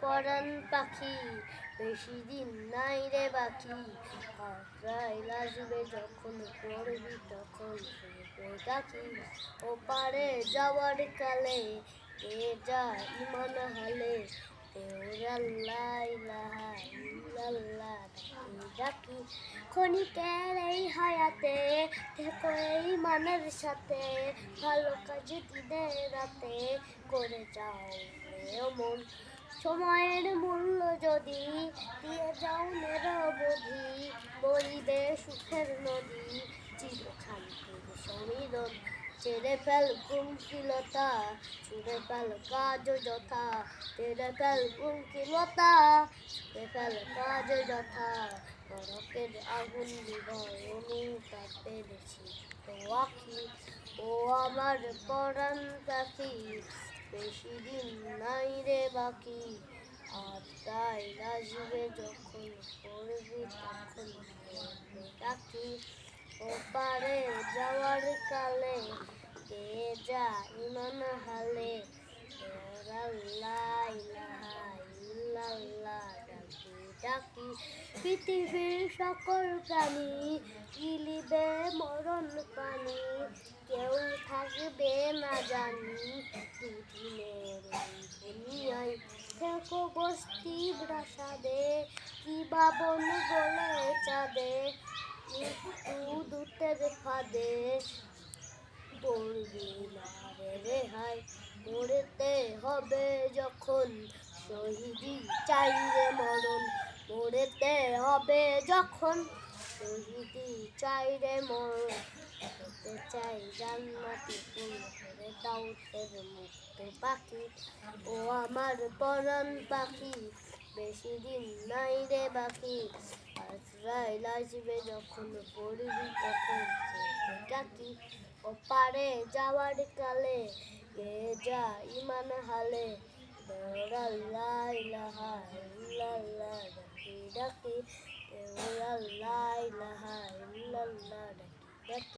পরাণ পাখি বেশি দিন নাই রে বাকি, আজরাইল আসবে যখন পড়বি তখন ডাকি। ওপারে যাওয়ার কালে কে যায় ইমান হালে, আল্লাহ ইলাহা ইল্লাল্লাহ ডাকি। ক্ষণিকের এই হায়াতে থেকো এই মানের সাথে, ভালো কাজ দিনে রাতে করে যাও রে মন। সময়ের মূল্য যদি দিয়ে যাও নিরবধি, বইবে সুখের নদী চিরখান সমীরণ। ছেড়ে ফেল কুঙ্কিলতা, ছুড়ে ফেল কাজ যথা, ছেড়ে ফেল কুঙ্কিলতা, ছুড়ে ফেল কাজ যথা। নরকের আগুন হৃদয় অনুতাপের সিক্ত আখি, ও আমার পরাণ পাখি বেশি দিন নাই রে বাকি, আজরাইল আসবে যখন পড়বি তখন ডাকি। ওপারে যাওয়ার কালে কে যায় ইমান হালে, আল্লাহ ইলাহা ইল্লাল্লাহ ডাকি ডাকি। পৃথিবীর সকল প্রাণী গিলিবে মরণ পানি, কেউ থাকবে না জানি দুদিনের এই দুনিয়ায়। থেকো বস্তি প্রাসাদে, কি বাবন গলে চাঁদে, মৃত্যু দূতের ফাঁদে পড়বি না রে রেহাই। মরেতে হবে যখন শহীদি চাই রে মরণ, মরেতে হবে যখন শহীদি চাই রে মরণ। হতে চাই জান্নাতি ফুল করে দাও তোর মুক্ত পাখি, ও আমার পরাণ পাখি বেশি দিন নাই রে বাকি, আজরাইল আসবে যখন পড়বি তখন ডাকি। ওপারে যাওয়ার কালে কে যায় ইমান হালে, আল্লাহ ইলাহা ইল্লাল্লাহ ডাকি ডাকি, আল্লাহ ইলাহা ইল্লাল্লাহ ডাকি ডাকি।